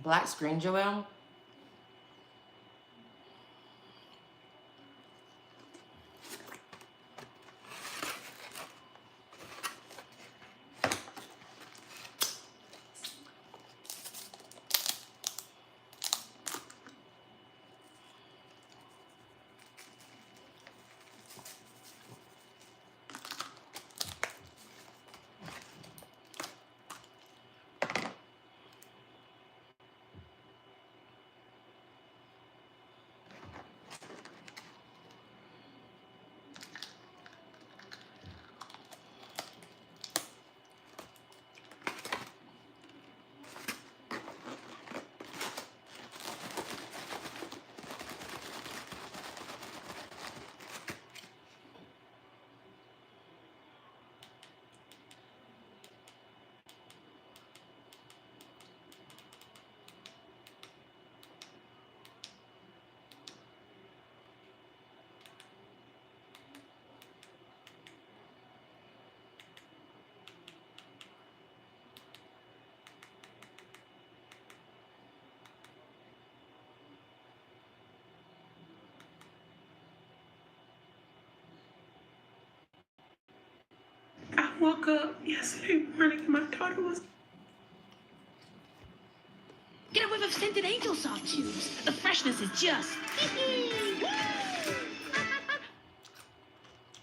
Black screen, Joelle? I woke up yesterday morning and my daughter was... Get a whiff of scented angel soft chews. The freshness is just...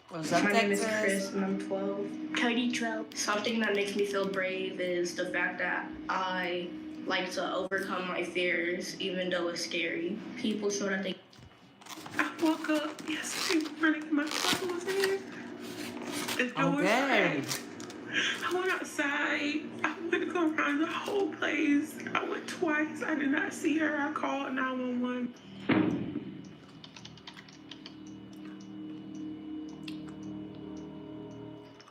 What's up, My name is Texas? Chris and I'm 12. Cody 12. Something that makes me feel brave is the fact that I like to overcome my fears even though it's scary. People show that they... I woke up yesterday morning and my daughter was here. The door I'm was good. cracked. I went outside. I went to go around the whole place. I went twice. I did not see her. I called 911.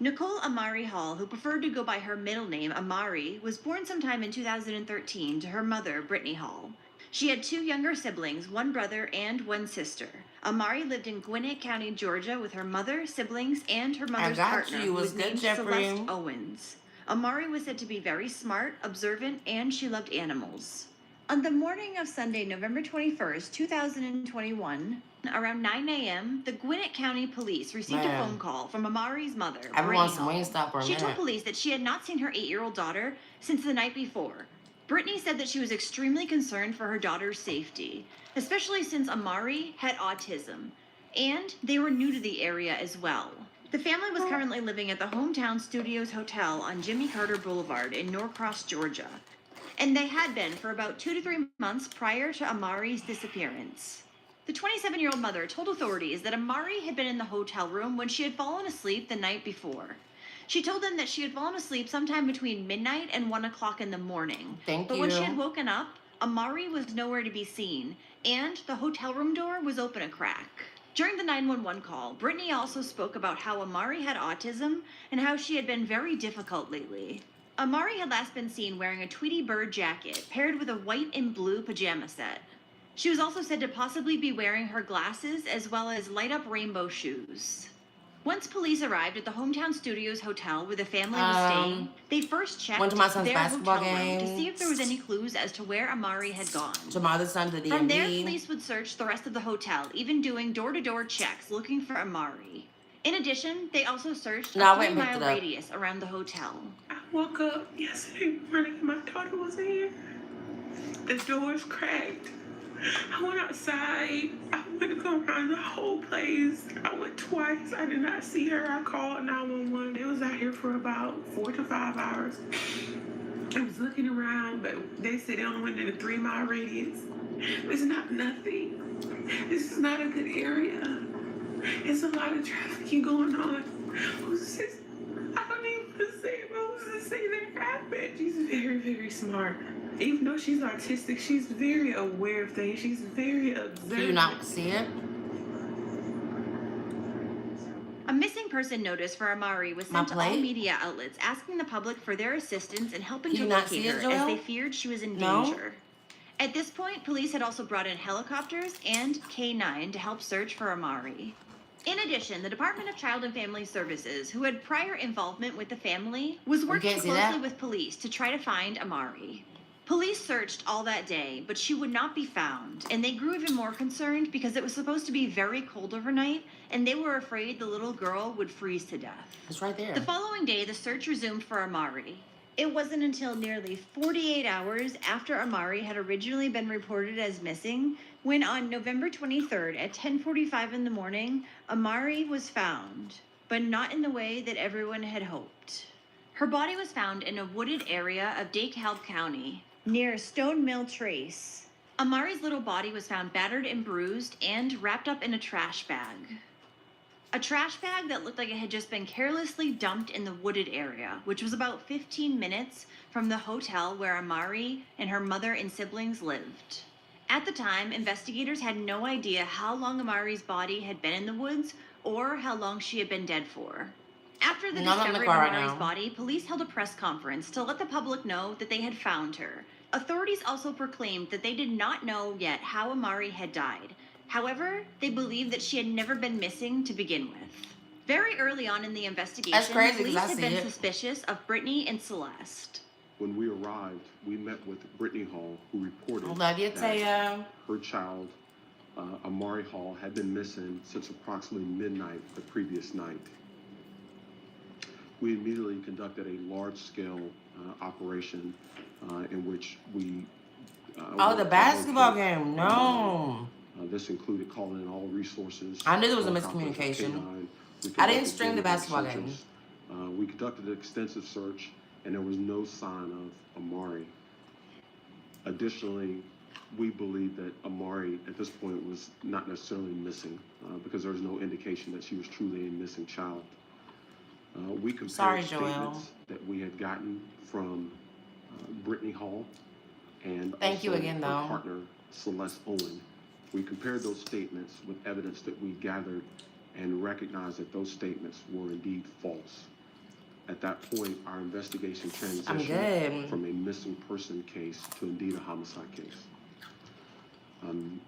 Nicole Amari Hall, who preferred to go by her middle name, Amari, was born sometime in 2013 to her mother, Brittany Hall. She had 2 younger siblings, 1 brother and 1 sister. Amari lived in Gwinnett County, Georgia, with her mother, siblings, and her mother's partner, who was named Celeste Owens. Amari was said to be very smart, observant, and she loved animals. On the morning of Sunday, November 21st, 2021, around 9 a.m., the Gwinnett County Police received a phone call from Amari's mother, Everyone's Brittany Wingstop for Hall. a She told minute. police that she had not seen her 8-year-old daughter since the night before. Brittany said that she was extremely concerned for her daughter's safety, especially since Amari had autism, and they were new to the area as well. The family was currently living at the Hometown Studios Hotel on Jimmy Carter Boulevard in Norcross, Georgia, and they had been for about 2 to 3 months prior to Amari's disappearance. The 27-year-old mother told authorities that Amari had been in the hotel room when she had fallen asleep the night before. She told them that she had fallen asleep sometime between midnight and 1 o'clock in the morning. But when she had woken up, Amari was nowhere to be seen, and the hotel room door was open a crack. During the 911 call, Brittany also spoke about how Amari had autism and how she had been very difficult lately. Amari had last been seen wearing a Tweety Bird jacket paired with a white and blue pajama set. She was also said to possibly be wearing her glasses as well as light-up rainbow shoes. Once police arrived at the Hometown Studios Hotel where the family was staying, they first checked went to my son's their basketball hotel room game. to see if there was any clues as to where Amari had gone. Tomorrow, the son to the From DMV. there, police would search the rest of the hotel, even doing door-to-door checks looking for Amari. In addition, they also searched a 3-mile radius around the hotel. I woke up yesterday morning and my daughter was here. The door's cracked. I went outside. I went to go around the whole place. I went twice. I did not see her. I called 911. They was out here for about 4 to 5 hours. I was looking around, but they said they only went in a 3-mile radius. It's not nothing. This is not a good area. It's a lot of trafficking going on. Who's this? I don't even want to say it, but who's to say that happened? She's very, very smart. Even though she's autistic, she's very aware of things. She's very observant. Do you not see it? A missing person notice for Amari was sent to all media outlets asking the public for their assistance in helping to locate her as they feared she was in danger. At this point, police had also brought in helicopters and K-9 to help search for Amari. In addition, the Department of Child and Family Services, who had prior involvement with the family, was working closely with police to try to find Amari. Police searched all that day, but she would not be found, and they grew even more concerned because it was supposed to be very cold overnight, and they were afraid the little girl would freeze to death. It's right there. The following day, the search resumed for Amari. It wasn't until nearly 48 hours after Amari had originally been reported as missing when on November 23rd at 10:45 in the morning, Amari was found, but not in the way that everyone had hoped. Her body was found in a wooded area of DeKalb County, near Stone Mill Trace. Amari's little body was found battered and bruised and wrapped up in a trash bag. A trash bag that looked like it had just been carelessly dumped in the wooded area, which was about 15 minutes from the hotel where Amari and her mother and siblings lived. At the time, investigators had no idea how long Amari's body had been in the woods or how long she had been dead for. After the discovery of Amari's body, police held a press conference to let the public know that they had found her. Authorities also proclaimed that they did not know yet how Amari had died. However, they believed that she had never been missing to begin with. Very early on in the investigation, police had been suspicious of Brittany and Celeste. When we arrived, we met with Brittany Hall, who reported Love you, that her child, Amari Hall, had been missing since approximately midnight the previous night. We immediately conducted a large-scale operation in which we... the basketball game, no. This included calling in all resources. I knew there was a miscommunication. I didn't stream the basketball game. We conducted an extensive search, and there was no sign of Amari. Additionally, we believe that Amari, at this point, was not necessarily missing because there was no indication that she was truly a missing child. We compared statements that we had gotten from Brittany Hall and her partner, Celeste Owen. We compared those statements with evidence that we gathered and recognized that those statements were indeed false. At that point, our investigation transitioned from a missing person case to indeed a homicide case. I'm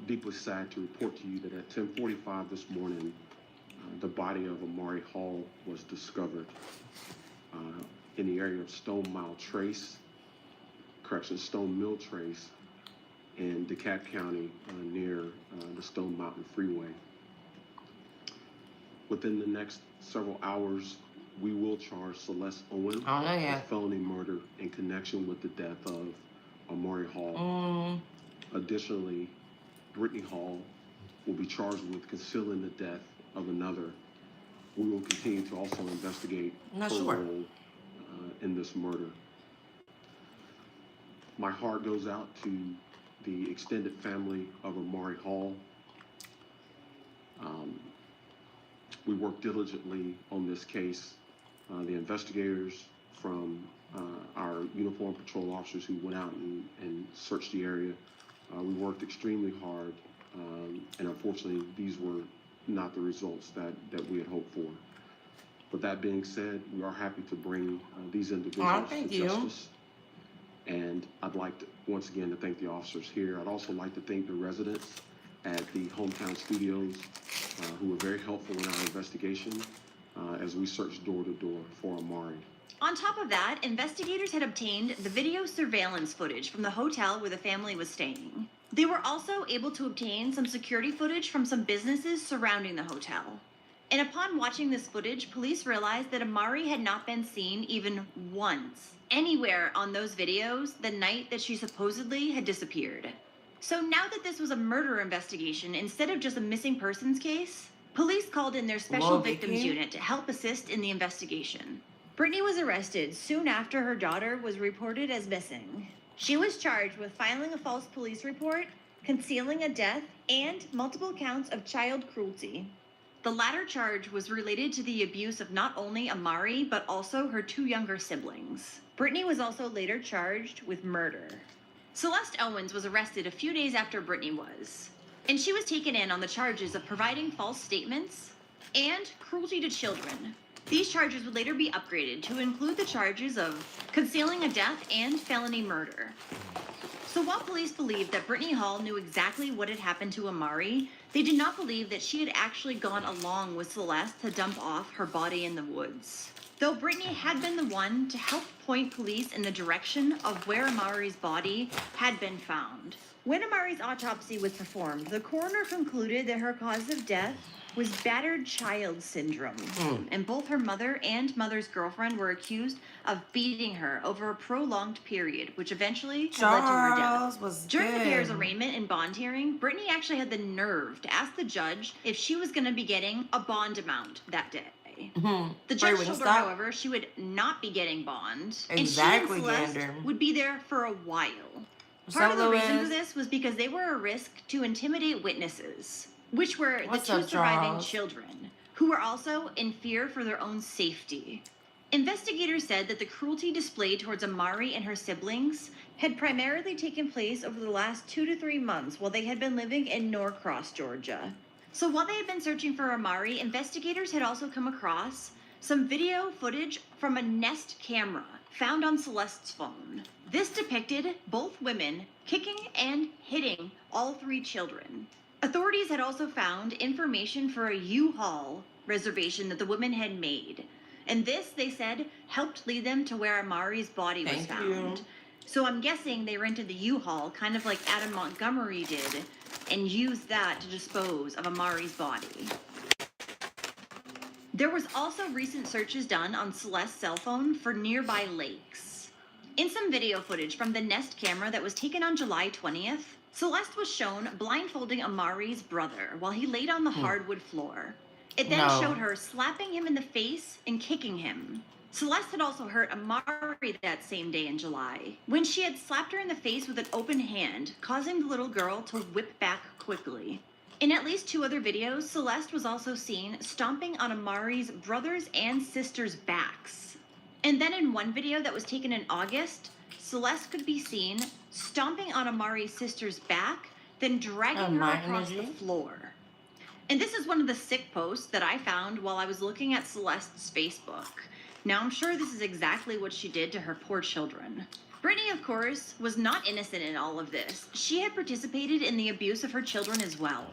deeply sad to report to you that at 10:45 this morning, the body of Amari Hall was discovered in the area of Stone Mill Trace in DeKalb County near the Stone Mountain Freeway. Within the next several hours, we will charge Celeste Owen with felony murder in connection with the death of Amari Hall. Additionally, Brittany Hall will be charged with concealing the death of another. We will continue to also investigate her role in this murder. My heart goes out to the extended family of Amari Hall. We worked diligently on this case. The investigators from our uniformed patrol officers who went out and searched the area, we worked extremely hard, and unfortunately these were not the results that we had hoped for. But that being said, we are happy to bring these individuals to justice. And I'd like to, once again, to thank the officers here. I'd also like to thank the residents at the Hometown Studios who were very helpful in our investigation as we searched door to door for Amari. On top of that, investigators had obtained the video surveillance footage from the hotel where the family was staying. They were also able to obtain some security footage from some businesses surrounding the hotel. And upon watching this footage, police realized that Amari had not been seen even once anywhere on those videos the night that she supposedly had disappeared. So now that this was a murder investigation instead of just a missing persons case, police called in their special victims unit to help assist in the investigation. Brittany was arrested soon after her daughter was reported as missing. She was charged with filing a false police report, concealing a death, and multiple counts of child cruelty. The latter charge was related to the abuse of not only Amari, but also her two younger siblings. Brittany was also later charged with murder. Celeste Owens was arrested a few days after Brittany was, and she was taken in on the charges of providing false statements and cruelty to children. These charges would later be upgraded to include the charges of concealing a death and felony murder. So while police believed that Brittany Hall knew exactly what had happened to Amari, they did not believe that she had actually gone along with Celeste to dump off her body in the woods. though Brittany had been the one to help point police in the direction of where Amari's body had been found. When Amari's autopsy was performed, the coroner concluded that her cause of death was battered child syndrome, and both her mother and mother's girlfriend were accused of beating her over a prolonged period, which eventually had led to her death. During the pair's arraignment and bond hearing, Brittany actually had the nerve to ask the judge if she was going to be getting a bond amount that day. The judge told her, however, she would not be getting bond, and she and Celeste would be there for a while. Part of the reason for this was because they were a risk to intimidate witnesses, which were the two surviving children, who were also in fear for their own safety. Investigators said that the cruelty displayed towards Amari and her siblings had primarily taken place over the last 2 to 3 months while they had been living in Norcross, Georgia. So while they had been searching for Amari, investigators had also come across some video footage from a Nest camera found on Celeste's phone. This depicted both women kicking and hitting all 3 children. Authorities had also found information for a U-Haul reservation that the women had made. And this, they said, helped lead them to where Amari's body was found. So I'm guessing they rented the U-Haul, kind of like Adam Montgomery did, and used that to dispose of Amari's body. There was also recent searches done on Celeste's cell phone for nearby lakes. In some video footage from the Nest camera that was taken on July 20th, Celeste was shown blindfolding Amari's brother while he laid on the hardwood floor. It then showed her slapping him in the face and kicking him. Celeste had also hurt Amari that same day in July, when she had slapped her in the face with an open hand, causing the little girl to whip back quickly. In at least 2 other videos, Celeste was also seen stomping on Amari's brothers and sisters' backs. And then in one video that was taken in August, Celeste could be seen stomping on Amari's sister's back, then dragging her across the floor. And this is one of the sick posts that I found while I was looking at Celeste's Facebook. Now, I'm sure this is exactly what she did to her poor children. Brittany, of course, was not innocent in all of this. She had participated in the abuse of her children as well.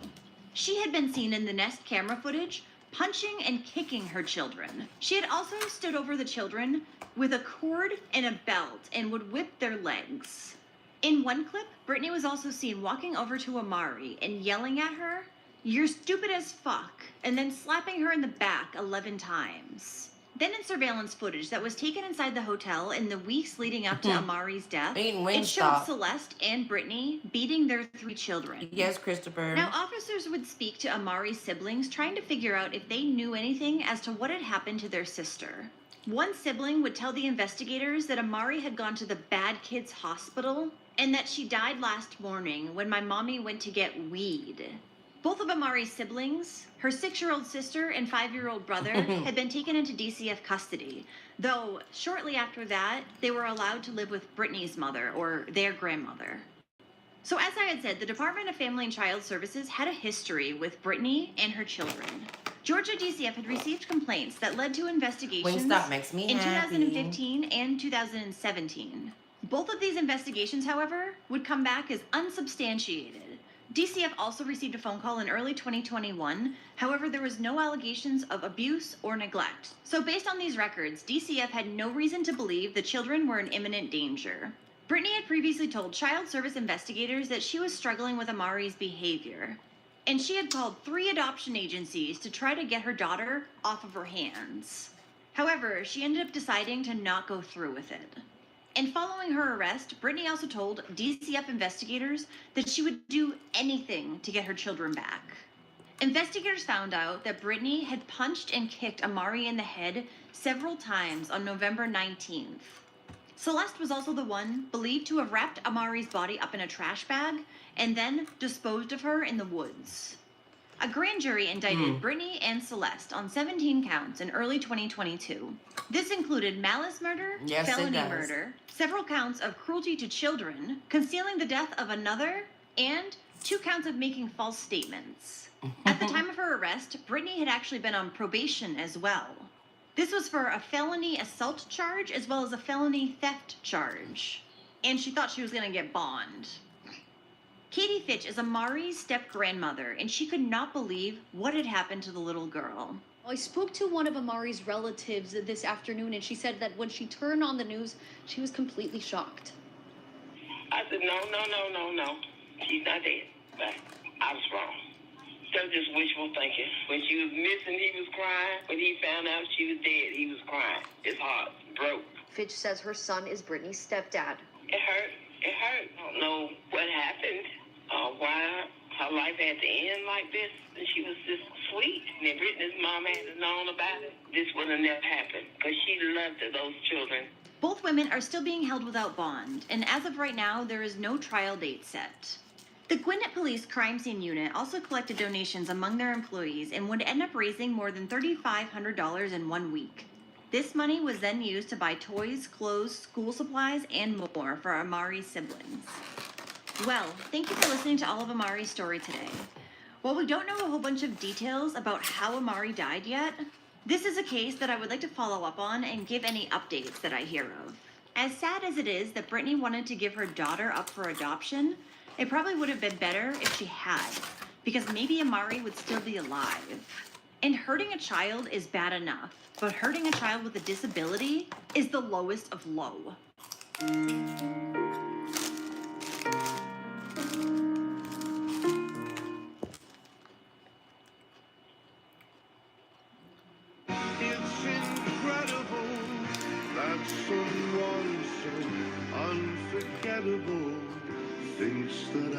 She had been seen in the Nest camera footage punching and kicking her children. She had also stood over the children with a cord and a belt and would whip their legs. In one clip, Brittany was also seen walking over to Amari and yelling at her, "You're stupid as fuck," and then slapping her in the back 11 times. Then in surveillance footage that was taken inside the hotel in the weeks leading up to Amari's death, it showed Celeste and Brittany beating their 3 children. Yes, Christopher. Now, officers would speak to Amari's siblings, trying to figure out if they knew anything as to what had happened to their sister. One sibling would tell the investigators that Amari had gone to the Bad Kids Hospital and that she died last morning when my mommy went to get weed. Both of Amari's siblings, her 6-year-old sister and 5-year-old brother, had been taken into DCF custody, though shortly after that, they were allowed to live with Brittany's mother, or their grandmother. So as I had said, the Department of Family and Child Services had a history with Brittany and her children. Georgia DCF had received complaints that led to investigations in 2015 and 2017. Both of these investigations, however, would come back as unsubstantiated. DCF also received a phone call in early 2021. However, there was no allegations of abuse or neglect. So based on these records, DCF had no reason to believe the children were in imminent danger. Brittany had previously told child service investigators that she was struggling with Amari's behavior, and she had called 3 adoption agencies to try to get her daughter off of her hands. However, she ended up deciding to not go through with it. And following her arrest, Brittany also told DCF investigators that she would do anything to get her children back. Investigators found out that Brittany had punched and kicked Amari in the head several times on November 19th. Celeste was also the one believed to have wrapped Amari's body up in a trash bag and then disposed of her in the woods. A grand jury indicted Brittany and Celeste on 17 counts in early 2022. This included malice murder, felony murder, several counts of cruelty to children, concealing the death of another, and 2 counts of making false statements. At the time of her arrest, Brittany had actually been on probation as well. This was for a felony assault charge as well as a felony theft charge. And she thought she was going to get bond. Katie Fitch is Amari's step-grandmother, and she could not believe what had happened to the little girl. I spoke to one of Amari's relatives this afternoon, and she said that when she turned on the news, she was completely shocked. I said, no. She's not dead. But I was wrong. That was just wishful thinking. When she was missing, he was crying. When he found out she was dead, he was crying. His heart broke. Fitch says her son is Brittany's stepdad. It hurt. I don't know what happened, why her life had to end like this. And she was just sweet. And if Brittany's mom had known about it, this would have never happened. Because she loved those children. Both women are still being held without bond, and as of right now, there is no trial date set. The Gwinnett Police Crime Scene Unit also collected donations among their employees and would end up raising more than $3,500 in 1 week. This money was then used to buy toys, clothes, school supplies, and more for Amari's siblings. Well, thank you for listening to all of Amari's story today. While we don't know a whole bunch of details about how Amari died yet, this is a case that I would like to follow up on and give any updates that I hear of. As sad as it is that Brittany wanted to give her daughter up for adoption, it probably would have been better if she had, because maybe Amari would still be alive. And hurting a child is bad enough, but hurting a child with a disability is the lowest of low. It's incredible that someone so unforgettable thinks that I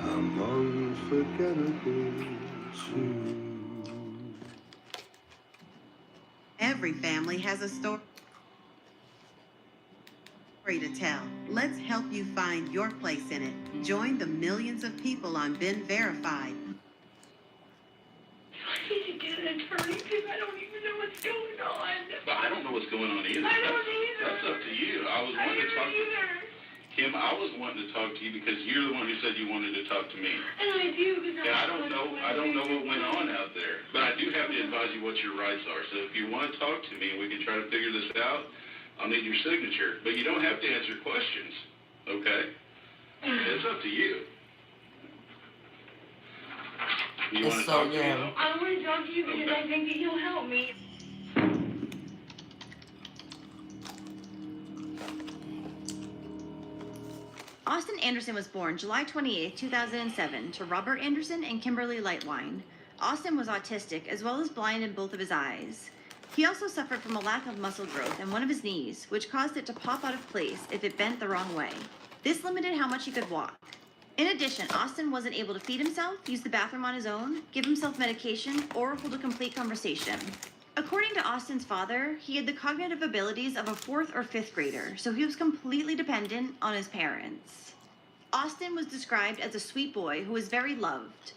am unforgettable too. Every family has a story to tell. Let's help you find your place in it. Join the millions of people on Been Verified. I need to get an attorney because I don't even know what's going on. But I don't know what's going on either. I don't either. That's up to you. I was wanting to talk to Kim. I was wanting to talk to you because you're the one who said you wanted to talk to me. And I do because And I don't know what went on out there. But I do have to advise you what your rights are. So if you want to talk to me and we can try to figure this out, I'll need your signature. But you don't have to answer questions. Okay? It's up to you. You want to talk to me? I want to talk to you because I think that you'll help me. Austin Anderson was born July 28, 2007, to Robert Anderson and Kimberly Lightwine. Austin was autistic as well as blind in both of his eyes. He also suffered from a lack of muscle growth in one of his knees, which caused it to pop out of place if it bent the wrong way. This limited how much he could walk. In addition, Austin wasn't able to feed himself, use the bathroom on his own, give himself medication, or hold a complete conversation. According to Austin's father, he had the cognitive abilities of a 4th or 5th grader, so he was completely dependent on his parents. Austin was described as a sweet boy who was very loved.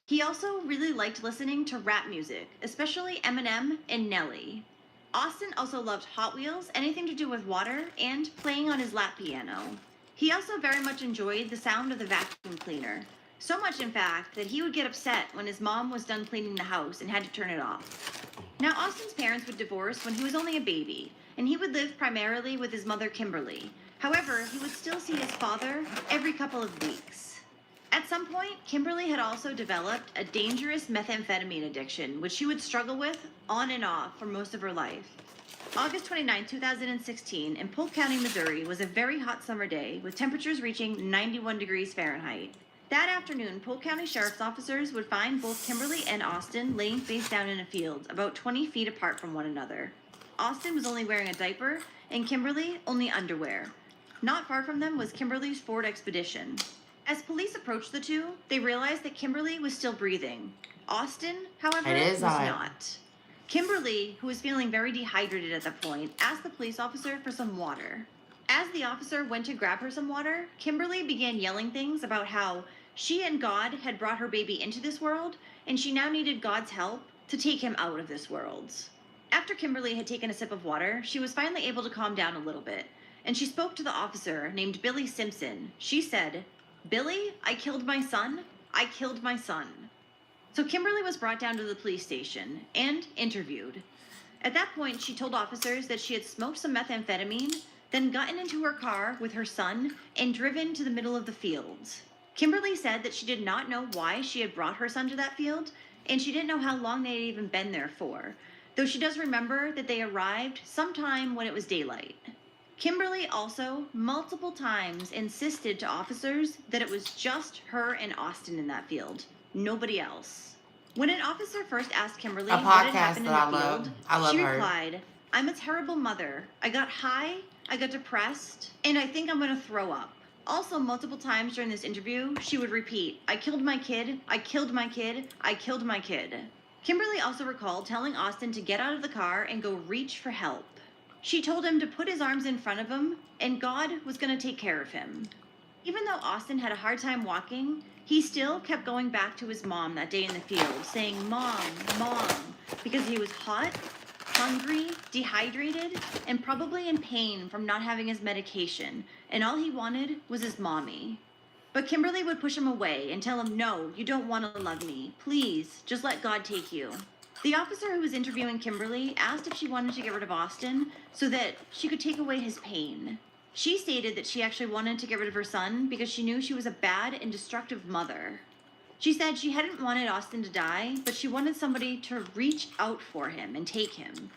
He also really liked listening to rap music, especially Eminem and Nelly. Austin also loved Hot Wheels, anything to do with water, and playing on his lap piano. He also very much enjoyed the sound of the vacuum cleaner. So much, in fact, that he would get upset when his mom was done cleaning the house and had to turn it off. Now, Austin's parents would divorce when he was only a baby, and he would live primarily with his mother, Kimberly. However, he would still see his father every couple of weeks. At some point, Kimberly had also developed a dangerous methamphetamine addiction, which she would struggle with on and off for most of her life. August 29, 2016, in Polk County, Missouri, was a very hot summer day with temperatures reaching 91 degrees Fahrenheit. That afternoon, Polk County Sheriff's officers would find both Kimberly and Austin laying face down in a field, about 20 feet apart from one another. Austin was only wearing a diaper, and Kimberly only underwear. Not far from them was Kimberly's Ford Expedition. As police approached the two, they realized that Kimberly was still breathing. Austin, however, was not. Kimberly, who was feeling very dehydrated at that point, asked the police officer for some water. As the officer went to grab her some water, Kimberly began yelling things about how she and God had brought her baby into this world, and she now needed God's help to take him out of this world. After Kimberly had taken a sip of water, she was finally able to calm down a little bit, and she spoke to the officer named Billy Simpson. She said, "Billy, I killed my son. I killed my son." So Kimberly was brought down to the police station and interviewed. At that point, she told officers that she had smoked some methamphetamine, then gotten into her car with her son and driven to the middle of the field. Kimberly said that she did not know why she had brought her son to that field. and she didn't know how long they had even been there for, though she does remember that they arrived sometime when it was daylight. Kimberly also, multiple times, insisted to officers that it was just her and Austin in that field, nobody else. When an officer first asked Kimberly what had happened in the field, she replied, "I'm a terrible mother. I got high, I got depressed, and I think I'm going to throw up." Also, multiple times during this interview, she would repeat, "I killed my kid, I killed my kid, I killed my kid." Kimberly also recalled telling Austin to get out of the car and go reach for help. She told him to put his arms in front of him, and God was going to take care of him. Even though Austin had a hard time walking, he still kept going back to his mom that day in the field, saying, "Mom, Mom," because he was hot, hungry, dehydrated, and probably in pain from not having his medication, and all he wanted was his mommy. But Kimberly would push him away and tell him, "No, you don't want to love me. Please, just let God take you." The officer who was interviewing Kimberly asked if she wanted to get rid of Austin so that she could take away his pain. She stated that she actually wanted to get rid of her son because she knew she was a bad and destructive mother. She said she hadn't wanted Austin to die, but she wanted somebody to reach out for him and take him.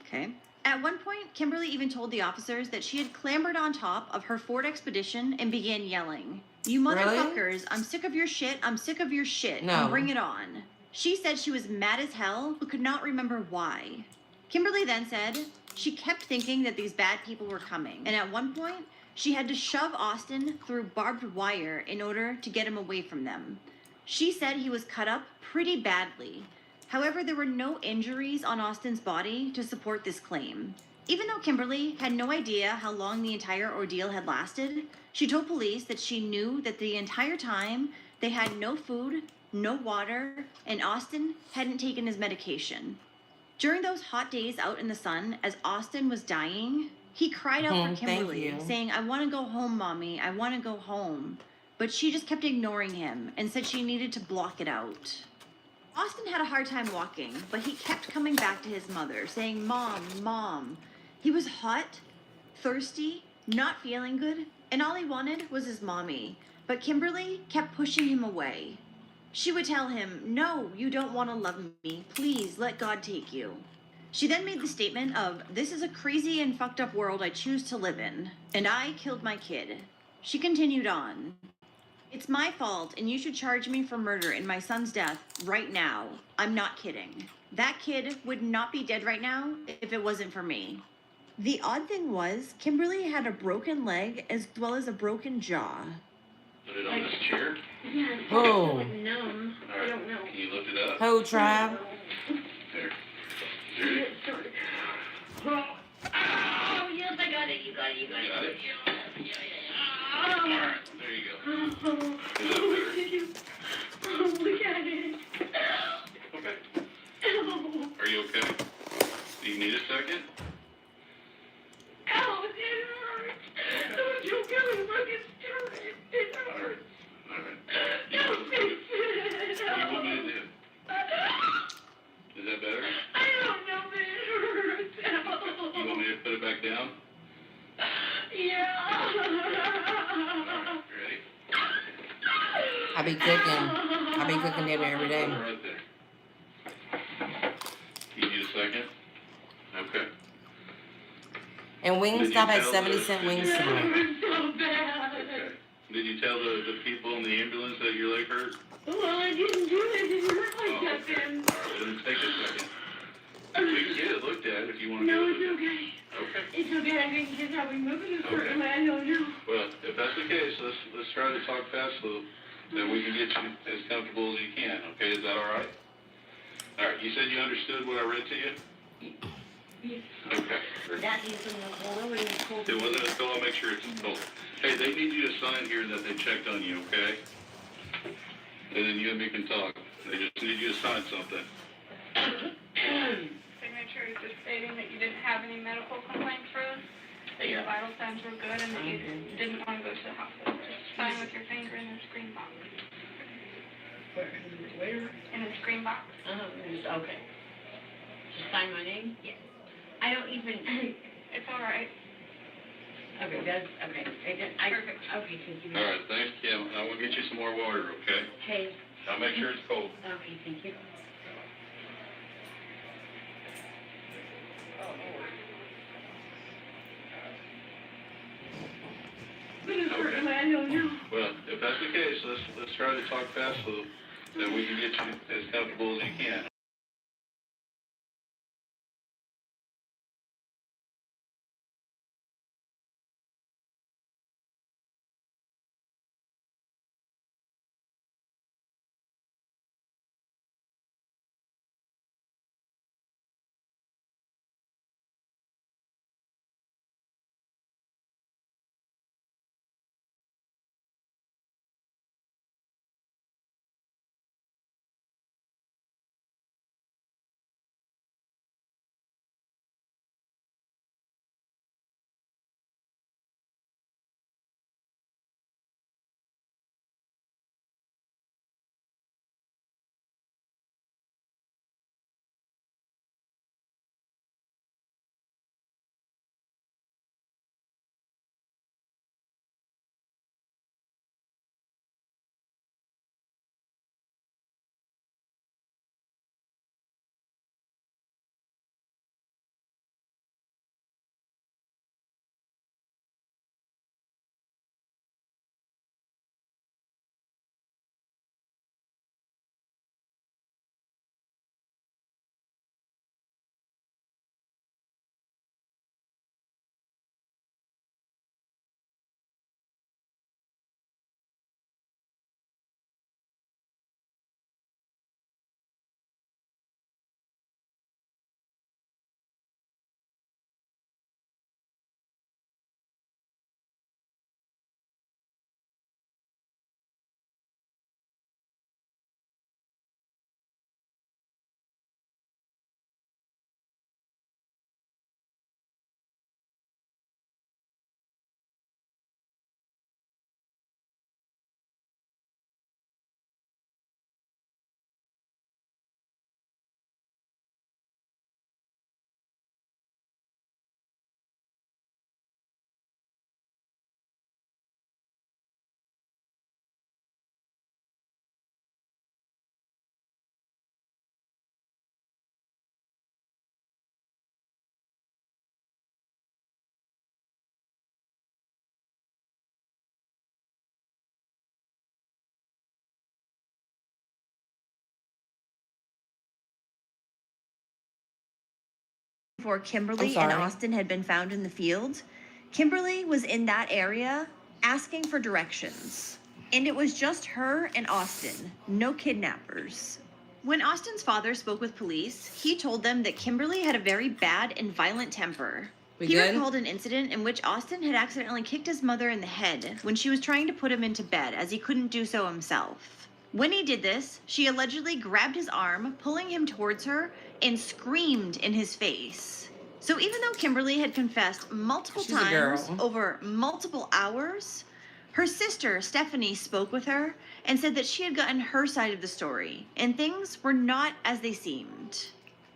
Okay. At one point, Kimberly even told the officers that she had clambered on top of her Ford Expedition and began yelling, "You motherfuckers, I'm sick of your shit, I'm sick of your shit, and bring it on." She said she was mad as hell, but could not remember why. Kimberly then said she kept thinking that these bad people were coming, and at one point, she had to shove Austin through barbed wire in order to get him away from them. She said he was cut up pretty badly. However, there were no injuries on Austin's body to support this claim. Even though Kimberly had no idea how long the entire ordeal had lasted, she told police that she knew that the entire time they had no food, no water, and Austin hadn't taken his medication. During those hot days out in the sun, as Austin was dying, he cried out for Kimberly, saying, "I want to go home, Mommy, I want to go home." But she just kept ignoring him and said she needed to block it out. Austin had a hard time walking, but he kept coming back to his mother, saying, "Mom, Mom." He was hot, thirsty, not feeling good, and all he wanted was his mommy. But Kimberly kept pushing him away. She would tell him, "No, you don't want to love me. Please, let God take you." She then made the statement of, "This is a crazy and fucked up world I choose to live in, and I killed my kid." She continued on, "It's my fault, and you should charge me for murder in my son's death right now. I'm not kidding. That kid would not be dead right now if it wasn't for me." The odd thing was, Kimberly had a broken leg as well as a broken jaw. Put it on this chair. Yeah, it's Oh. numb. All right. I don't know. Can you lift it up? Who tribe? There. Ready? Oh, yes, I got it. You got it. You got it. Got it? Yeah. All right. There you go. Is that better? Oh, look at it. Okay. Oh, Are you okay? Do you need a second? ow, it hurts. Don't you really look at it. It hurts. All right. Don't fix it. What do you want me to do? Is that better? I don't know, but it hurts. You want me to put it back down? Yeah. Ready? I be cooking dinner every day. Right there. You need a second? Okay. And Wingstop has 70-cent wings It tonight. hurts so bad. Okay. Did you tell the people in the ambulance that your leg hurt? Well, I didn't do it. It hurt like that Okay. then. All right, then take a second. We can get it looked at if you want to No, go it's with it. okay. Okay. It's okay. I think kids are moving a certain Okay. way. I don't know. Well, if that's the case, let's try to talk fast so that we can get you as comfortable as you can. Okay, is that all right? All right. You said you understood what I read to you? Yes. Okay. That is in the hole. It was cold. It wasn't a skull. I'll make sure it's cold. Hey, they need you to sign here that they checked on you, okay? And then you and me can talk. They just need you to sign something. Signature is just stating that you didn't have any medical complaints for us, that your vital signs were good, and that you didn't want to go to the hospital. Just sign with your finger in the screen box. Where? In the screen box. Okay. Just sign my name? Yes. I don't even. It's all right. Okay, that's okay. Perfect. Okay, thank you. All right, thanks, Kim. I will get you some more water, okay? Hey, I'll make sure it's cold. Okay, thank you. Well, if that's the case, let's try to talk fast so that we can get you as comfortable as you can. Before Kimberly and Austin had been found in the field, Kimberly was in that area asking for directions. And it was just her and Austin, no kidnappers. When Austin's father spoke with police, he told them that Kimberly had a very bad and violent temper. He recalled an incident in which Austin had accidentally kicked his mother in the head when she was trying to put him into bed, as he couldn't do so himself. When he did this, she allegedly grabbed his arm, pulling him towards her, and screamed in his face. So even though Kimberly had confessed multiple times over multiple hours, her sister, Stephanie, spoke with her and said that she had gotten her side of the story, and things were not as they seemed.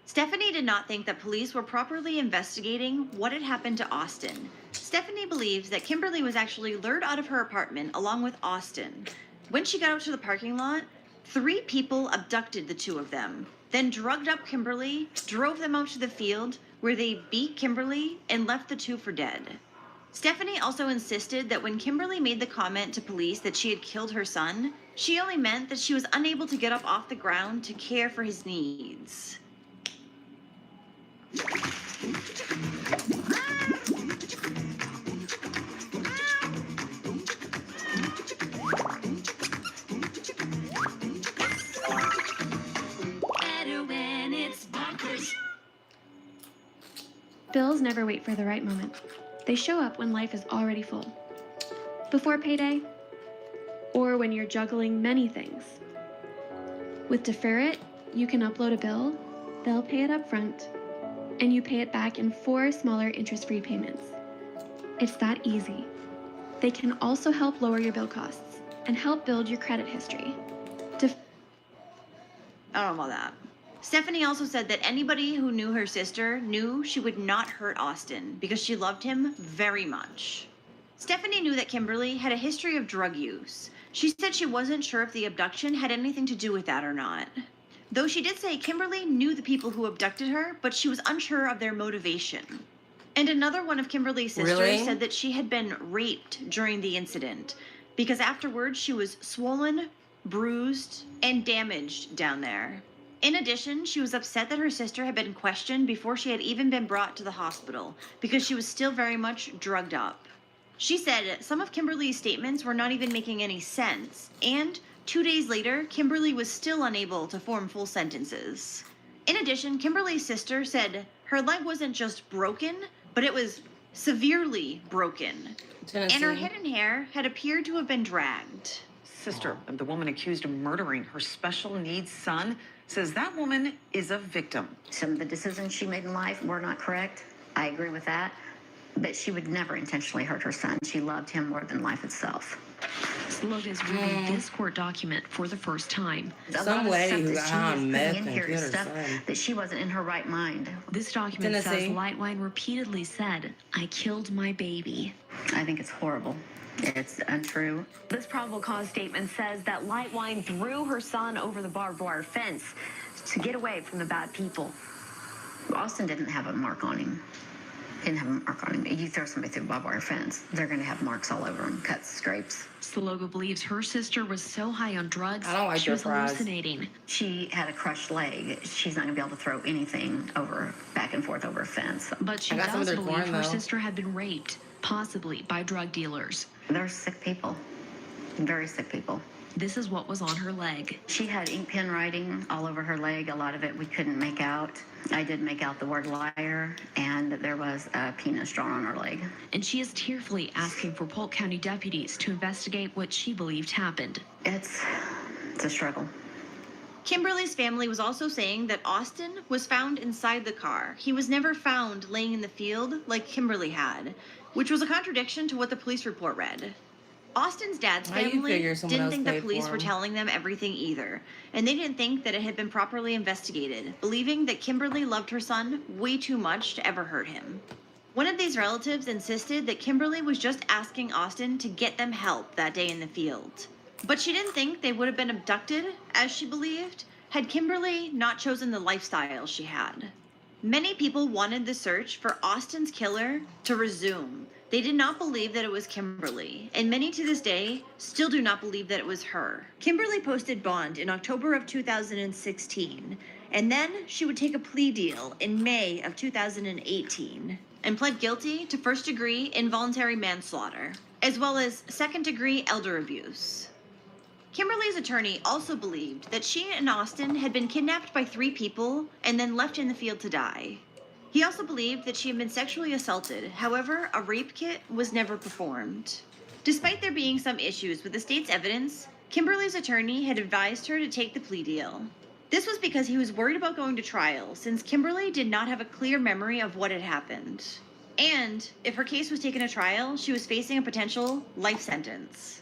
Stephanie did not think that police were properly investigating what had happened to Austin. Stephanie believes that Kimberly was actually lured out of her apartment along with Austin. When she got out to the parking lot, 3 people abducted the 2 of them, then drugged up Kimberly, drove them out to the field, where they beat Kimberly and left the 2 for dead. Stephanie also insisted that when Kimberly made the comment to police that she had killed her son, she only meant that she was unable to get up off the ground to care for his needs. Bills never wait for the right moment. They show up when life is already full. Before payday, or when you're juggling many things. With Defer It, you can upload a bill, they'll pay it up front, and you pay it back in 4 smaller interest-free payments. It's that easy. They can also help lower your bill costs and help build your credit history. I don't know about that. Stephanie also said that anybody who knew her sister knew she would not hurt Austin because she loved him very much. Stephanie knew that Kimberly had a history of drug use. She said she wasn't sure if the abduction had anything to do with that or not. Though she did say Kimberly knew the people who abducted her, but she was unsure of their motivation. And another one of Kimberly's sisters said that she had been raped during the incident because afterwards she was swollen, bruised, and damaged down there. In addition, she was upset that her sister had been questioned before she had even been brought to the hospital because she was still very much drugged up. She said some of Kimberly's statements were not even making any sense, and 2 days later, Kimberly was still unable to form full sentences. In addition, Kimberly's sister said her leg wasn't just broken, but it was severely broken. And her head and hair had appeared to have been dragged. Sister of the woman accused of murdering her special needs son says that woman is a victim. Some of the decisions she made in life were not correct. I agree with that. But she would never intentionally hurt her son. She loved him more than life itself. Sloga is reading this court document for the first time. Some lady who got on meth and killed her stuff son. that she wasn't in her right mind. This document says Lightwine repeatedly said, "I killed my baby." I think it's horrible. It's untrue. This probable cause statement says that Lightwine threw her son over the barbed wire fence to get away from the bad people. Austin didn't have a mark on him. Didn't have a mark on him. You throw somebody through a barbed wire fence, they're going to have marks all over them, cuts, scrapes. Sloga believes her sister was so high on drugs, I don't like she was your fries. hallucinating. She had a crushed leg. She's not going to be able to throw anything over, back and forth over a fence. But she does believe her sister had been raped, possibly by drug dealers. They're sick people. Very sick people. This is what was on her leg. She had ink pen writing all over her leg. A lot of it we couldn't make out. I did make out the word liar, and there was a penis drawn on her leg. And she is tearfully asking for Polk County deputies to investigate what she believed happened. It's a struggle. Kimberly's family was also saying that Austin was found inside the car. He was never found laying in the field like Kimberly had, which was a contradiction to what the police report read. Austin's dad's family didn't think the police were telling them everything either, and they didn't think that it had been properly investigated, believing that Kimberly loved her son way too much to ever hurt him. One of these relatives insisted that Kimberly was just asking Austin to get them help that day in the field. But she didn't think they would have been abducted, as she believed, had Kimberly not chosen the lifestyle she had. Many people wanted the search for Austin's killer to resume. They did not believe that it was Kimberly, and many to this day still do not believe that it was her. Kimberly posted bond in October of 2016, and then she would take a plea deal in May of 2018, and pled guilty to first-degree involuntary manslaughter, as well as second-degree elder abuse. Kimberly's attorney also believed that she and Austin had been kidnapped by 3 people and then left in the field to die. He also believed that she had been sexually assaulted. However, a rape kit was never performed. Despite there being some issues with the state's evidence, Kimberly's attorney had advised her to take the plea deal. This was because he was worried about going to trial, since Kimberly did not have a clear memory of what had happened. And if her case was taken to trial, she was facing a potential life sentence.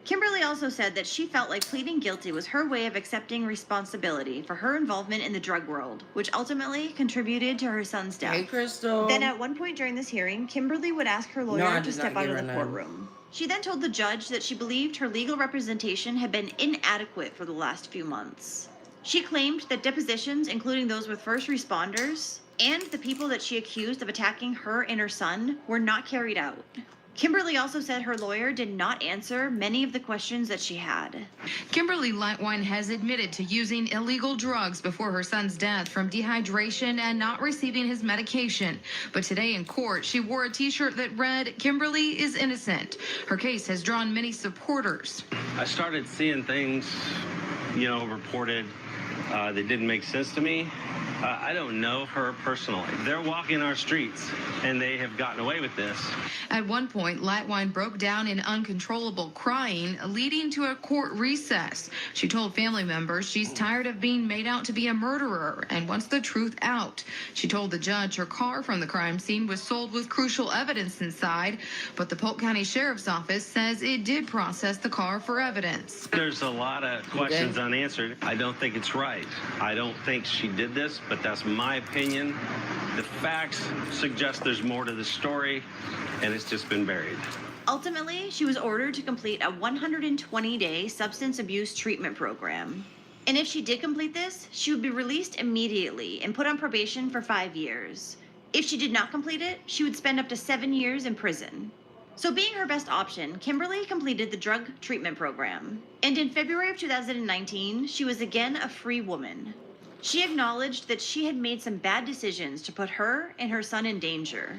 Kimberly also said that she felt like pleading guilty was her way of accepting responsibility for her involvement in the drug world, which ultimately contributed to her son's death. Hey, Crystal. Then at one point during this hearing, Kimberly would ask her lawyer to step out of the courtroom. She then told the judge that she believed her legal representation had been inadequate for the last few months. She claimed that depositions, including those with first responders, and the people that she accused of attacking her and her son, were not carried out. Kimberly also said her lawyer did not answer many of the questions that she had. Kimberly Lightwine has admitted to using illegal drugs before her son's death from dehydration and not receiving his medication. But today in court, she wore a t-shirt that read, "Kimberly is innocent." Her case has drawn many supporters. I started seeing things, reported that didn't make sense to me. I don't know her personally. They're walking our streets, and they have gotten away with this. At one point, Lightwine broke down in uncontrollable crying, leading to a court recess. She told family members she's tired of being made out to be a murderer and wants the truth out. She told the judge her car from the crime scene was sold with crucial evidence inside, but the Polk County Sheriff's Office says it did process the car for evidence. There's a lot of questions unanswered. I don't think it's right. I don't think she did this, but that's my opinion. The facts suggest there's more to the story, and it's just been buried. Ultimately, she was ordered to complete a 120-day substance abuse treatment program. And if she did complete this, she would be released immediately and put on probation for 5 years. If she did not complete it, she would spend up to 7 years in prison. So being her best option, Kimberly completed the drug treatment program. And in February of 2019, she was again a free woman. She acknowledged that she had made some bad decisions to put her and her son in danger.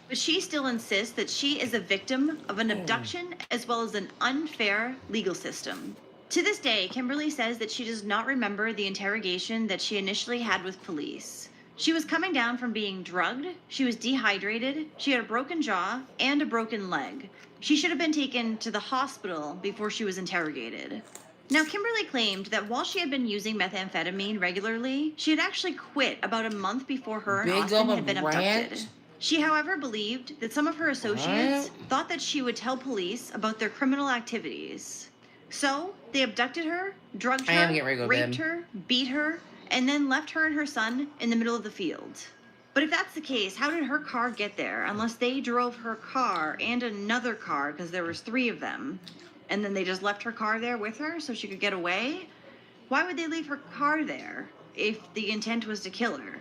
But she still insists that she is a victim of an abduction as well as an unfair legal system. To this day, Kimberly says that she does not remember the interrogation that she initially had with police. She was coming down from being drugged, she was dehydrated, she had a broken jaw, and a broken leg. She should have been taken to the hospital before she was interrogated. Now, Kimberly claimed that while she had been using methamphetamine regularly, she had actually quit about a month before her and Austin had been abducted. She, however, believed that some of her associates thought that she would tell police about their criminal activities. So, they abducted her, drugged her, raped her, beat her, and then left her and her son in the middle of the field. But if that's the case, how did her car get there unless they drove her car and another car, because there was 3 of them, and then they just left her car there with her so she could get away? Why would they leave her car there if the intent was to kill her?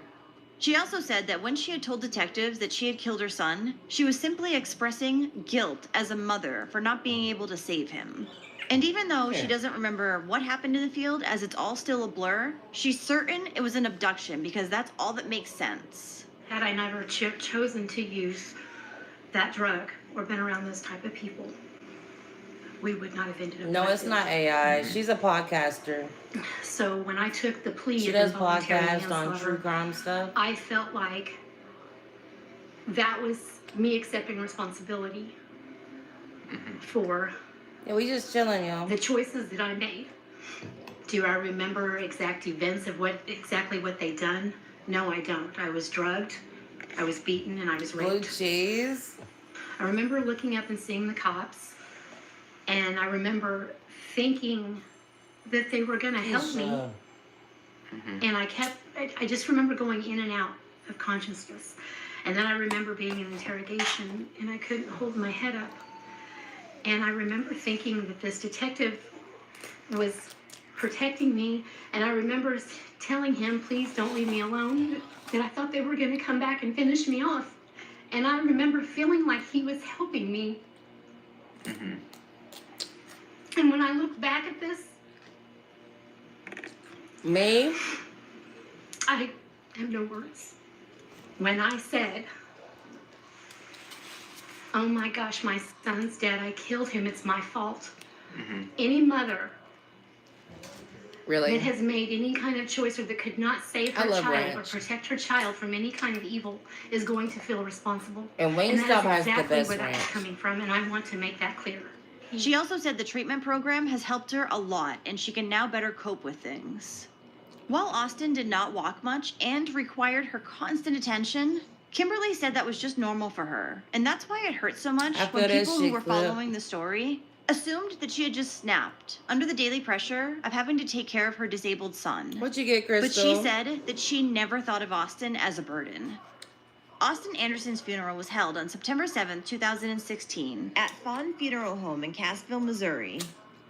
She also said that when she had told detectives that she had killed her son, she was simply expressing guilt as a mother for not being able to save him. And even though she doesn't remember what happened in the field, as it's all still a blur, she's certain it was an abduction because that's all that makes sense. Had I never chosen to use that drug or been around those type of people, we would not have ended up. No, it's not AI. She's a podcaster. So when I took the plea, she does podcasts on true crime stuff. I felt like that was me accepting responsibility for. Yeah, we just chilling, y'all. The choices that I made. Do I remember exact events of exactly what they done? No, I don't. I was drugged, I was beaten, and I was raped. Blue cheese. I remember looking up and seeing the cops, and I remember thinking that they were going to help me. And I just remember going in and out of consciousness. And then I remember being in interrogation, and I couldn't hold my head up. And I remember thinking that this detective was protecting me, and I remember telling him, please don't leave me alone, that I thought they were going to come back and finish me off. And I remember feeling like he was helping me. And when I look back at this, I have no words. When I said, oh my gosh, my son's dead, I killed him, it's my fault. Any mother that has made any kind of choice or that could not save her child or protect her child from any kind of evil is going to feel responsible. And Wingstop has the best where that was coming from, and I want to make that clear. She also said the treatment program has helped her a lot, and she can now better cope with things. While Austin did not walk much and required her constant attention, Kimberly said that was just normal for her, and that's why it hurt so much when people who were following the story assumed that she had just snapped under the daily pressure of having to take care of her disabled son. What'd you get, Crystal? But she said that she never thought of Austin as a burden. Austin Anderson's funeral was held on September 7, 2016, at Fawn Funeral Home in Cassville, Missouri.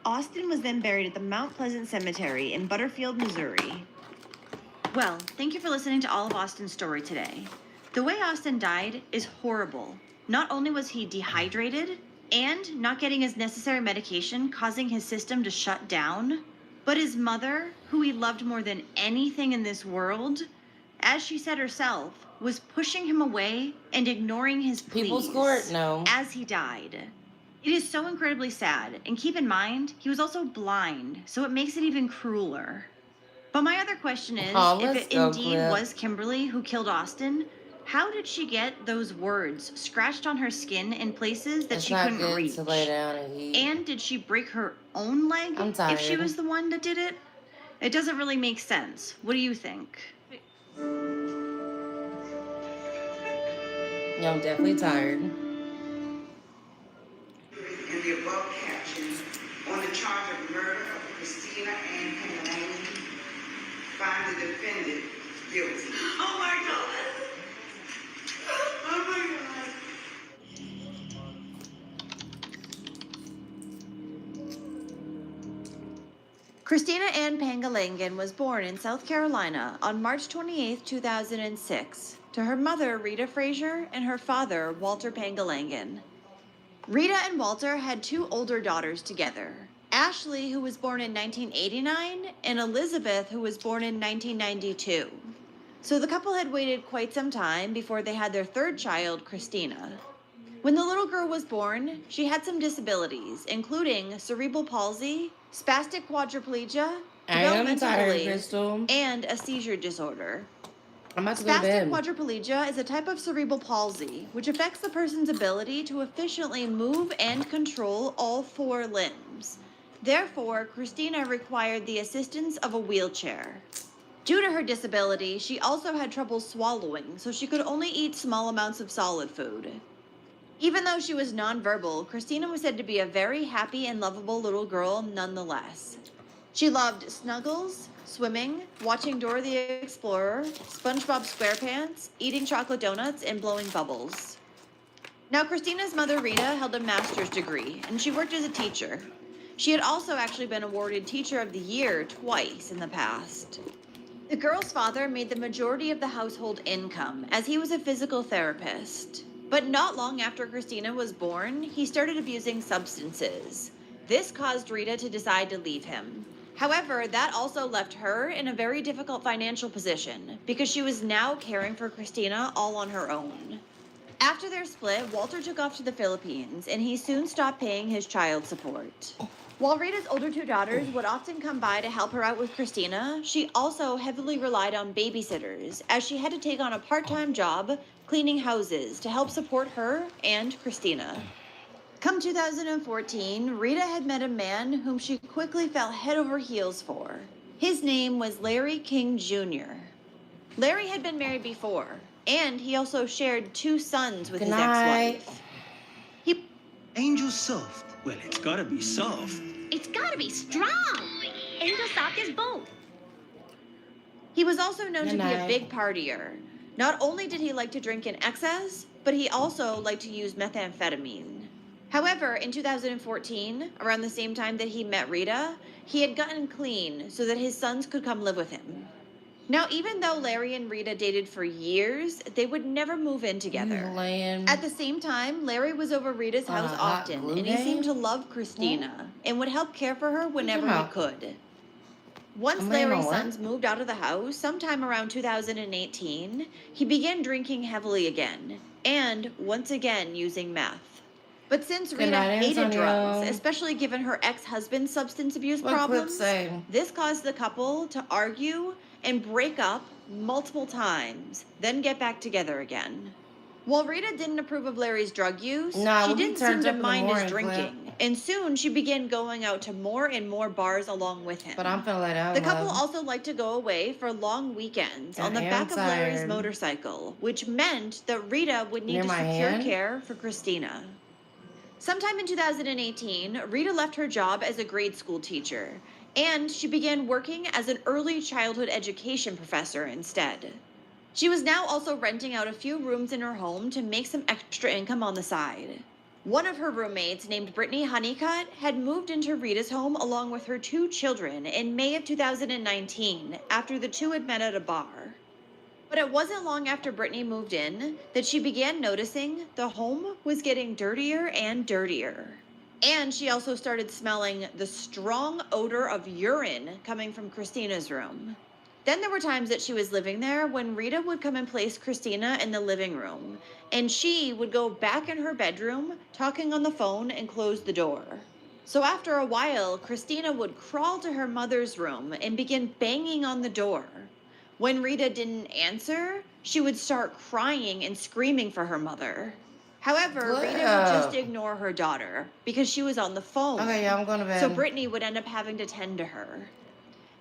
Austin was then buried at the Mount Pleasant Cemetery in Butterfield, Missouri. Well, thank you for listening to all of Austin's story today. The way Austin died is horrible. Not only was he dehydrated and not getting his necessary medication, causing his system to shut down, but his mother, who he loved more than anything in this world, as she said herself, was pushing him away and ignoring his pleas as he died. It is so incredibly sad, and keep in mind, he was also blind, so it makes it even crueler. But my other question is, if it indeed was Kimberly who killed Austin, how did she get those words scratched on her skin in places that she couldn't reach? To lay down and eat. And did she break her own leg if she was the one that did it? It doesn't really make sense. What do you think? Yeah, I'm definitely tired. In the above caption, on the charge of murder of Christina and Amari, find the defendant guilty. Oh my God! Oh my God! Christina Ann Pangalangan was born in South Carolina on March 28, 2006, to her mother, Rita Frazier, and her father, Walter Pangalangan. Rita and Walter had two older daughters together, Ashley, who was born in 1989, and Elizabeth, who was born in 1992. So the couple had waited quite some time before they had their third child, Christina. When the little girl was born, she had some disabilities, including cerebral palsy, spastic quadriplegia, developmental delays, and a seizure disorder. I'm about to go to bed. Spastic quadriplegia is a type of cerebral palsy which affects the person's ability to efficiently move and control all four limbs. Therefore, Christina required the assistance of a wheelchair. Due to her disability, she also had trouble swallowing, so she could only eat small amounts of solid food. Even though she was nonverbal, Christina was said to be a very happy and lovable little girl nonetheless. She loved snuggles, swimming, watching Dora the Explorer, SpongeBob SquarePants, eating chocolate donuts, and blowing bubbles. Now, Christina's mother, Rita, held a master's degree, and she worked as a teacher. She had also actually been awarded Teacher of the Year twice in the past. The girl's father made the majority of the household income, as he was a physical therapist. But not long after Christina was born, he started abusing substances. This caused Rita to decide to leave him. However, that also left her in a very difficult financial position because she was now caring for Christina all on her own. After their split, Walter took off to the Philippines and he soon stopped paying his child support. While Rita's older two daughters would often come by to help her out with Christina, she also heavily relied on babysitters as she had to take on a part-time job cleaning houses to help support her and Christina. Come 2014, Rita had met a man whom she quickly fell head over heels for. His name was Larry King Jr. Larry had been married before, and he also shared two sons with his ex-wife. Angel soft. Well, it's gotta be soft. It's gotta be strong. Angel Soft is both. He was also known to be a big partier. Not only did he like to drink in excess, but he also liked to use methamphetamine. However, in 2014, around the same time that he met Rita, he had gotten clean so that his sons could come live with him. Now, even though Larry and Rita dated for years, they would never move in together. At the same time, Larry was over Rita's house often, and he seemed to love Christina and would help care for her whenever he could. Once Larry's sons moved out of the house, sometime around 2018, he began drinking heavily again, and once again using meth. But since Rita hated drugs, especially given her ex-husband's substance abuse problems, this caused the couple to argue and break up multiple times, then get back together again. While Rita didn't approve of Larry's drug use, she didn't seem to mind his drinking, and soon she began going out to more and more bars along with him. But I'm gonna let out. The couple also liked to go away for long weekends on the back of Larry's motorcycle, which meant that Rita would need to secure care for Christina. Sometime in 2018, Rita left her job as a grade school teacher, and she began working as an early childhood education professor instead. She was now also renting out a few rooms in her home to make some extra income on the side. One of her roommates, named Brittany Honeycutt, had moved into Rita's home along with her two children in May of 2019 after the two had met at a bar. But it wasn't long after Brittany moved in that she began noticing the home was getting dirtier and dirtier. And she also started smelling the strong odor of urine coming from Christina's room. Then there were times that she was living there when Rita would come and place Christina in the living room, and she would go back in her bedroom, talking on the phone, and close the door. So after a while, Christina would crawl to her mother's room and begin banging on the door. When Rita didn't answer, she would start crying and screaming for her mother. However, Rita would just ignore her daughter because she was on the phone. Okay, yeah, I'm going to bed. So Brittany would end up having to tend to her.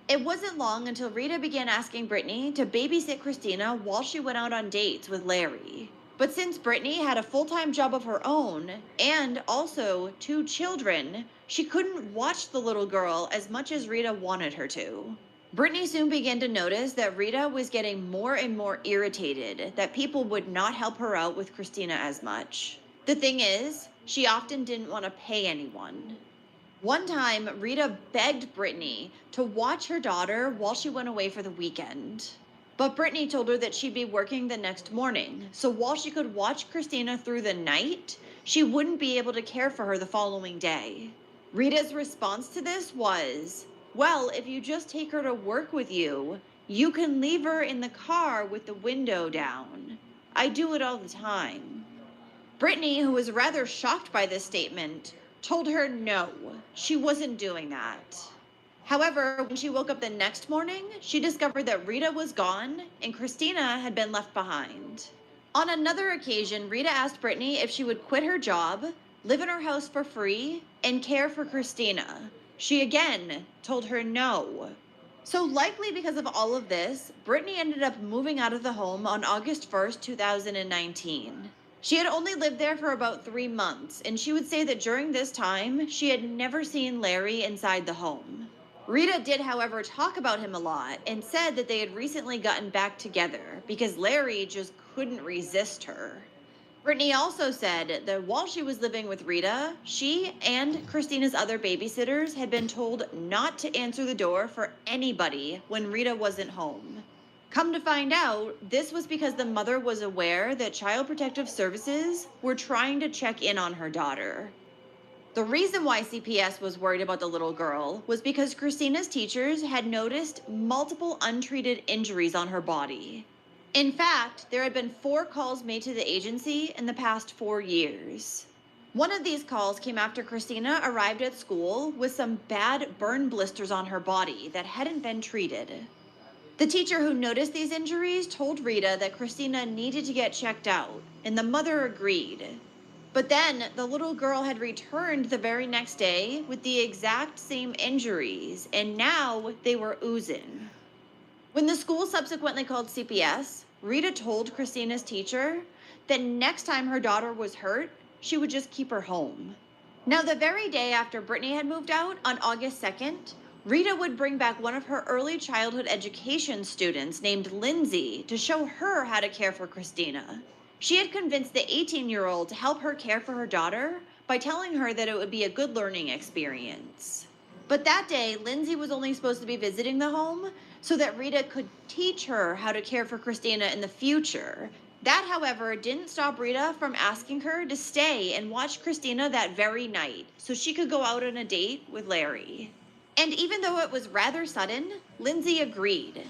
It wasn't long until Rita began asking Brittany to babysit Christina while she went out on dates with Larry. But since Brittany had a full-time job of her own and also two children, she couldn't watch the little girl as much as Rita wanted her to. Brittany soon began to notice that Rita was getting more and more irritated that people would not help her out with Christina as much. The thing is, she often didn't want to pay anyone. One time, Rita begged Brittany to watch her daughter while she went away for the weekend. But Brittany told her that she'd be working the next morning, so while she could watch Christina through the night, she wouldn't be able to care for her the following day. Rita's response to this was, well, if you just take her to work with you, you can leave her in the car with the window down. I do it all the time. Brittany, who was rather shocked by this statement, told her no, she wasn't doing that. However, when she woke up the next morning, she discovered that Rita was gone and Christina had been left behind. On another occasion, Rita asked Brittany if she would quit her job, live in her house for free, and care for Christina. She again told her no. So likely because of all of this, Brittany ended up moving out of the home on August 1st, 2019. She had only lived there for about 3 months, and she would say that during this time, she had never seen Larry inside the home. Rita did, however, talk about him a lot and said that they had recently gotten back together because Larry just couldn't resist her. Brittany also said that while she was living with Rita, she and Christina's other babysitters had been told not to answer the door for anybody when Rita wasn't home. Come to find out, this was because the mother was aware that Child Protective Services were trying to check in on her daughter. The reason why CPS was worried about the little girl was because Christina's teachers had noticed multiple untreated injuries on her body. In fact, there had been 4 calls made to the agency in the past 4 years. One of these calls came after Christina arrived at school with some bad burn blisters on her body that hadn't been treated. The teacher who noticed these injuries told Rita that Christina needed to get checked out, and the mother agreed. But then the little girl had returned the very next day with the exact same injuries, and now they were oozing. When the school subsequently called CPS, Rita told Christina's teacher that next time her daughter was hurt, she would just keep her home. Now, the very day after Brittany had moved out, on August 2nd, Rita would bring back one of her early childhood education students named Lindsay to show her how to care for Christina. She had convinced the 18-year-old to help her care for her daughter by telling her that it would be a good learning experience. But that day, Lindsay was only supposed to be visiting the home so that Rita could teach her how to care for Christina in the future. That, however, didn't stop Rita from asking her to stay and watch Christina that very night so she could go out on a date with Larry. And even though it was rather sudden, Lindsay agreed.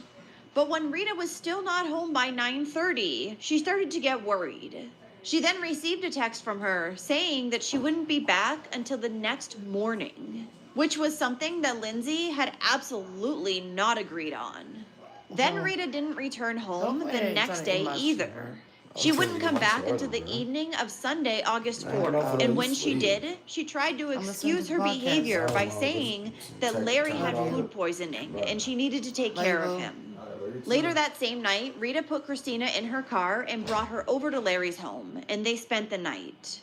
But when Rita was still not home by 9:30, she started to get worried. She then received a text from her saying that she wouldn't be back until the next morning, which was something that Lindsay had absolutely not agreed on. Then Rita didn't return home the next day either. She wouldn't come back until the evening of Sunday, August 4th, and when she did, she tried to excuse her behavior by saying that Larry had food poisoning and she needed to take care of him. Later that same night, Rita put Christina in her car and brought her over to Larry's home, and they spent the night.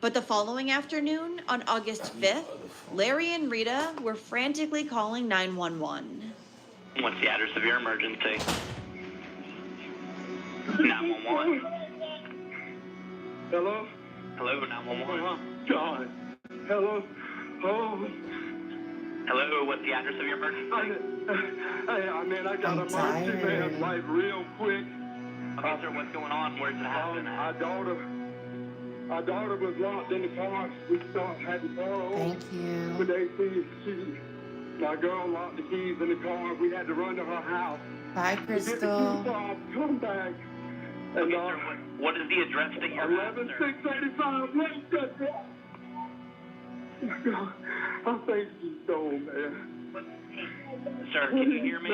But the following afternoon, on August 5th, Larry and Rita were frantically calling 911. What's the address of your emergency? 911. Hello? Hello, 911. God. Hello? Oh. Hello, what's the address of your emergency? I got an emergency, man, like real quick. Okay, sir, what's going on? Where's it happening? Our daughter was locked in the car. We had the car over. Thank you. With AC. My girl locked the keys in the car. We had to run to her house. Bye, Crystal. Come back. Okay, sir, what is the address that you're at, sir? 11685 Lake. I think she's gone, man. Sir, can you hear me?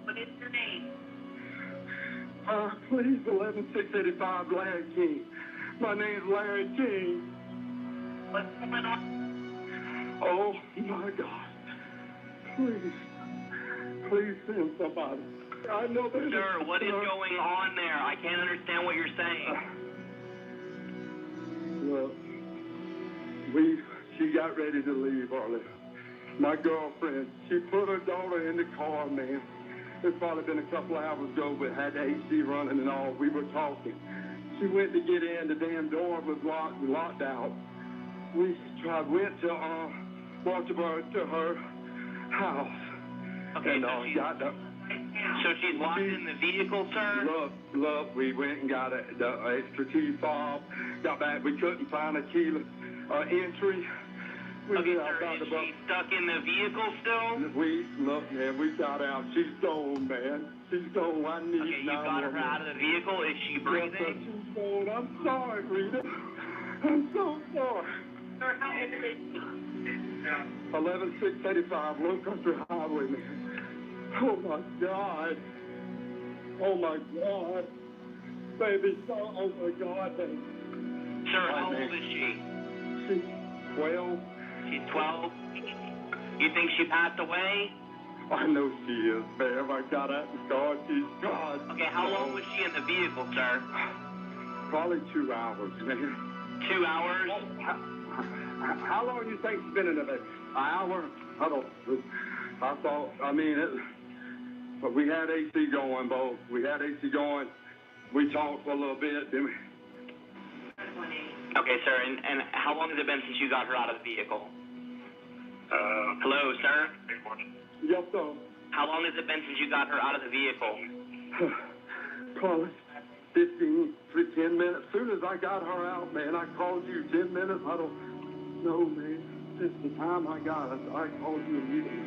What is your name? Please, 11685 Larry King. My name's Larry King. What's going on? Oh, my God. Please send somebody. I know that. Sir, what is going on there? I can't understand what you're saying. Well, she got ready to leave, Arlie. My girlfriend, she put her daughter in the car, man. It's probably been a couple hours ago, but had the AC running and all. We were talking. She went to get in. The damn door was locked out. we went to Walterboro to her house. Okay, And so she's locked in the vehicle, sir? Look, we went and got the extra key fob. Got back, we couldn't find a key entry. Okay, sir, is she stuck in the vehicle still? Look, man, we got out. She's gone, man. She's gone. I need Okay, you got her out of the vehicle. Is she breathing? Yes, she's gone. I'm sorry, Rita. I'm so sorry. Sir, how old is she? 11685 Low Country Highway, man. Oh my God. Oh my God. Baby, oh my God, baby. Sir, how old is she? She's 12. She's 12? You think she passed away? I know she is, man. I got out the car. She's gone. Okay, how long was she in the vehicle, sir? Probably 2 hours, man. 2 hours? How long do you think she's been in the vehicle? An hour? I don't. I thought. I mean, but we had AC going, both. We had AC going. We talked for a little bit, didn't we? Okay, sir, and how long has it been since you got her out of the vehicle? Hello, sir? Yes, sir. How long has it been since you got her out of the vehicle? Probably 10 minutes. As soon as I got her out, man, I called you 10 minutes. I don't know, man. Since the time I got her, I called you immediately.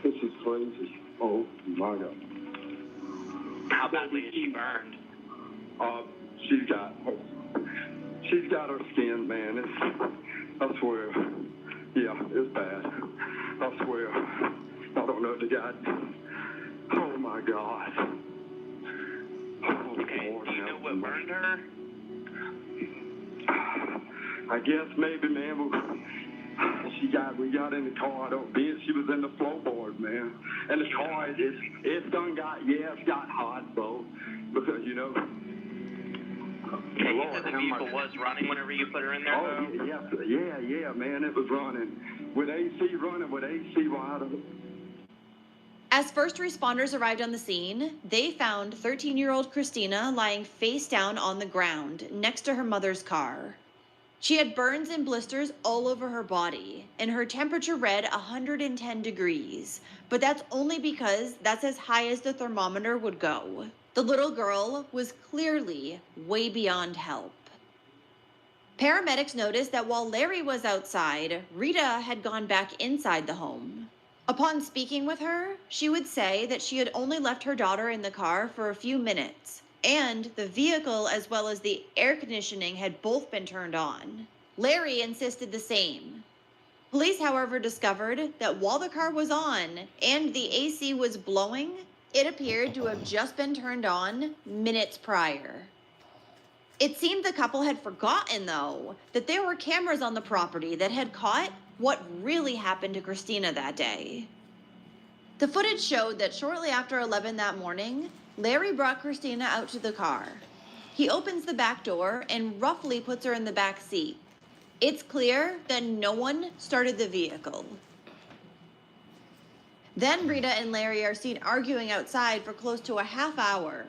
This is crazy. Oh, my God. How badly is she burned? She's got her skin, man. I swear. Yeah, it's bad. I swear. I don't know if the guy. Oh my God. Oh, okay, Lord, do you know what burned her? I guess maybe, man. We got in the car. She was in the floorboard, man. And the car, it's got hot, bro. Because, you know. Okay, you said the vehicle was running whenever you put her in there, though? Yeah, man, it was running. With AC wide open. As first responders arrived on the scene, they found 13-year-old Christina lying face down on the ground next to her mother's car. She had burns and blisters all over her body, and her temperature read 110 degrees, but that's only because that's as high as the thermometer would go. The little girl was clearly way beyond help. Paramedics noticed that while Larry was outside, Rita had gone back inside the home. Upon speaking with her, she would say that she had only left her daughter in the car for a few minutes, and the vehicle as well as the air conditioning had both been turned on. Larry insisted the same. Police, however, discovered that while the car was on and the AC was blowing, it appeared to have just been turned on minutes prior. It seemed the couple had forgotten, though, that there were cameras on the property that had caught what really happened to Christina that day. The footage showed that shortly after 11 that morning, Larry brought Christina out to the car. He opens the back door and roughly puts her in the back seat. It's clear that no one started the vehicle. Then Rita and Larry are seen arguing outside for close to a half hour.